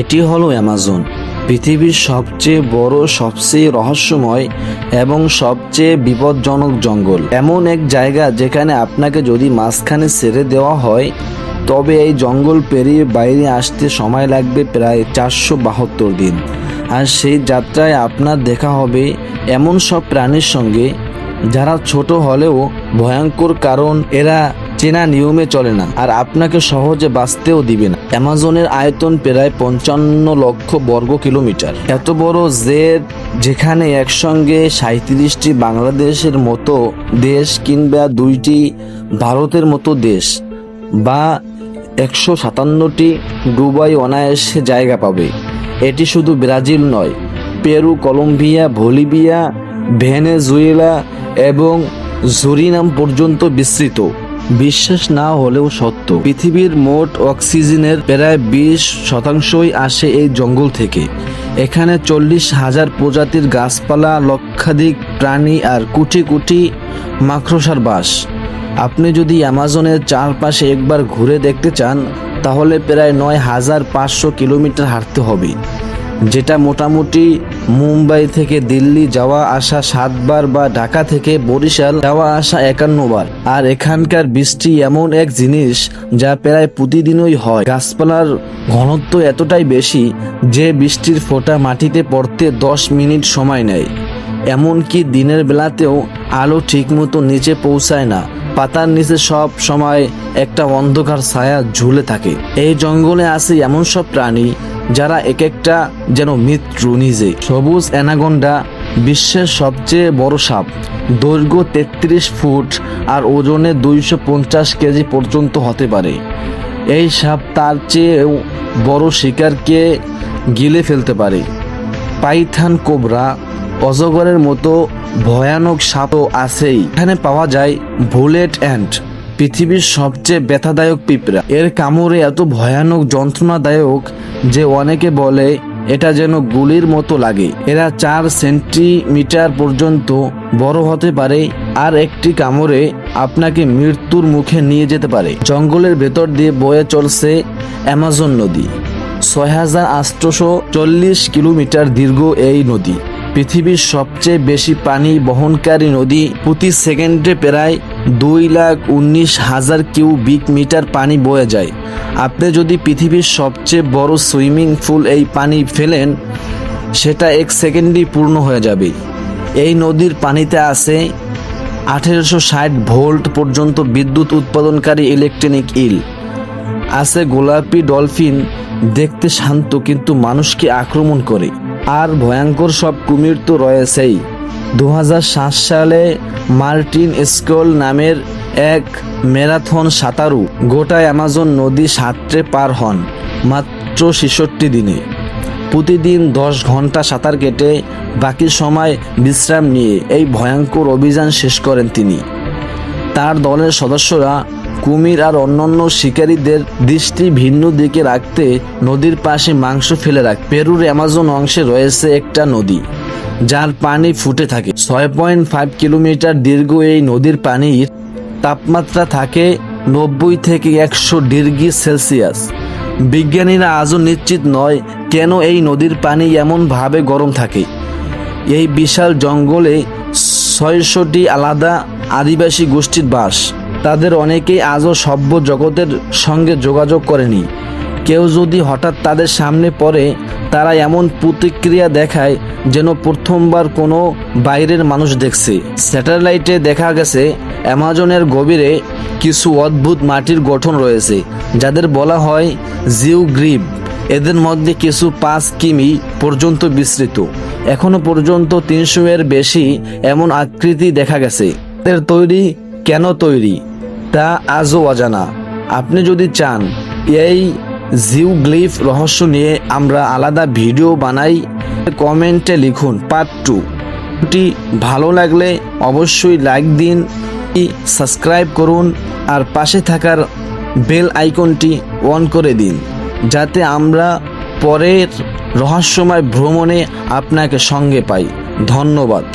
এটি হলো অ্যামাজন, পৃথিবীর সবচেয়ে বড়, সবচেয়ে রহস্যময় এবং সবচেয়ে বিপজ্জনক জঙ্গল। এমন এক জায়গা যেখানে আপনাকে যদি মাঝখানে ছেড়ে দেওয়া হয় তবে এই জঙ্গল পেরিয়ে বাইরে আসতে সময় লাগবে প্রায় 472 দিন। আর সেই যাত্রায় আপনার দেখা হবে এমন সব প্রাণীর সঙ্গে যারা ছোট হলেও ভয়ঙ্কর, কারণ এরা চেনা নিয়মে চলে না আর আপনাকে সহজে বাঁচতেও দিবে না। অ্যামাজনের আয়তন প্রায় 55 লক্ষ বর্গ কিলোমিটার। এত বড় যেখানে একসঙ্গে 37টি বাংলাদেশের মতো দেশ কিংবা 2টি ভারতের মতো দেশ বা 157টি দুবাই অনায়াসে জায়গা পাবে। এটি শুধু ব্রাজিল নয়, পেরু, কলম্বিয়া, বলিভিয়া, ভেনেজুয়েলা এবং সুরিনাম পর্যন্ত বিস্তৃত। বিশ্বাস না হলেও সত্য, পৃথিবীর মোট অক্সিজেনের প্রায় 20% আসে এই জঙ্গল থেকে। এখানে 40,000 প্রজাতির গাছপালা, লক্ষাধিক প্রাণী আর কোটি কোটি মাকড়সার বাস। আপনি যদি অ্যামাজনের চারপাশে একবার ঘুরে দেখতে চান তাহলে প্রায় 9,500 কিলোমিটার হাঁটতে হবে, যেটা মোটামুটি মুম্বাই থেকে দিল্লি যাওয়া আসা 7 বার বা ঢাকা থেকে বরিশাল যাওয়া আসা 51 বার। আর এখানকার বৃষ্টি এমন এক জিনিস যা প্রায় প্রতিদিনই হয়। গাছপালার ঘনত্ব এতটাই বেশি যে বৃষ্টির ফোঁটা মাটিতে পড়তে 10 মিনিট সময় নেয়। এমনকি দিনের বেলাতেও আলো ঠিকমতো নিচে পৌঁছায় না। পাতার নিচে সব সময় একটা অন্ধকার ছায়া ঝুলে থাকে। এই জঙ্গলে আছে এমন সব প্রাণী যারা এক একটা যেন মৃত্যু নিজে। সবুজ অ্যানাকোন্ডা বিশ্বের সবচেয়ে বড় সাপ, দৈর্ঘ্য 33 ফুট আর ওজনে 250 কেজি পর্যন্ত হতে পারে। এই সাপ তার চেয়েও বড় শিকারকে গিলে ফেলতে পারে। পাইথন, কোবরা, অজগরের মতো ভয়ানক সাপও আছেই। এখানে পাওয়া যায় বুলেট অ্যান্ট, পৃথিবীর সবচেয়ে ব্যথাদায়ক পিঁপড়া। এর কামড়ে এত ভয়ানক, যন্ত্রণাদায়ক যে অনেকে বলে এটা যেন গুলির মতো লাগে। এরা 4 সেন্টিমিটার পর্যন্ত বড় হতে পারে আর একটি কামড়ে আপনাকে মৃত্যুর মুখে নিয়ে যেতে পারে। জঙ্গলের ভেতর দিয়ে বয়ে চলছে অ্যামাজন নদী। 6,840 কিলোমিটার দীর্ঘ এই নদী পৃথিবীর সবচেয়ে বেশি পানি বহনকারী নদী। প্রতি সেকেন্ডে প্রায় 2,19,000 কিউবিক মিটার পানি বয়ে যায়। আপনি যদি পৃথিবীর সবচেয়ে বড় সুইমিং পুল এই পানি ফেলেন সেটা 1 সেকেন্ডেই পূর্ণ হয়ে যাবে। এই নদীর পানিতে আছে 1860 ভোল্ট পর্যন্ত বিদ্যুৎ উৎপাদনকারী ইলেকট্রনিক ইল। আছে গোলাপি ডলফিন, দেখতে শান্ত কিন্তু মানুষকে আক্রমণ করে। আর ভয়ঙ্কর সব কুমির তো রয়েছেই। 2007 সালে মার্টিন স্কল নামের এক ম্যারাথন সাঁতারু গোটা অ্যামাজন নদী সাঁতরে পার হন মাত্র 66 দিনে। প্রতিদিন 10 ঘন্টা সাঁতার কেটে বাকি সময় বিশ্রাম নিয়ে এই ভয়ঙ্কর অভিযান শেষ করেন তিনি। তার দলের সদস্যরা কুমির আর অন্যান্য শিকারীদের দৃষ্টি ভিন্ন দিকে রাখতে নদীর পাশে মাংস ফেলে রাখে। পেরুর অ্যামাজন অংশে রয়েছে একটা নদী যার পানি ফুটে থাকে। 6.5 কিলোমিটার দীর্ঘ এই নদীর পানির তাপমাত্রা থাকে 90 থেকে 100 ডিগ্রি সেলসিয়াস। বিজ্ঞানীরা আজও নিশ্চিত নয় কেন এই নদীর পানি এমনভাবে গরম থাকে। এই বিশাল জঙ্গলে 600টি আলাদা আদিবাসী গোষ্ঠীর বাস। তাদের অনেকেই আজও সভ্য জগতের সঙ্গে যোগাযোগ করেনি। কেউ যদি হঠাৎ তাদের সামনে পড়ে তারা এমন প্রতিক্রিয়া দেখায় যেন প্রথমবার কোনো বাইরের মানুষ দেখছে। স্যাটেলাইটে দেখা গেছে অ্যামাজনের গভীরে কিছু অদ্ভুত মাটির গঠন রয়েছে যাদের বলা হয় জিওগ্রিব। এদের মধ্যে কিছু 5 কিমি পর্যন্ত বিস্তৃত। এখনো পর্যন্ত 300 এর বেশি এমন আকৃতি দেখা গেছে। এর তৈরি কেন তৈরি তা আজও অজানা। আপনি যদি চান এই জিওগ্লিফ রহস্য নিয়ে আমরা আলাদা ভিডিও বানাই, কমেন্টে লিখুন পার্ট 2। ভালো লাগলে অবশ্যই লাইক দিন, সাবস্ক্রাইব করুন আর পাশে থাকার বেল আইকনটি অন করে দিন যাতে আমরা পরের রহস্যময় ভ্রমণে আপনাকে সঙ্গে পাই। ধন্যবাদ।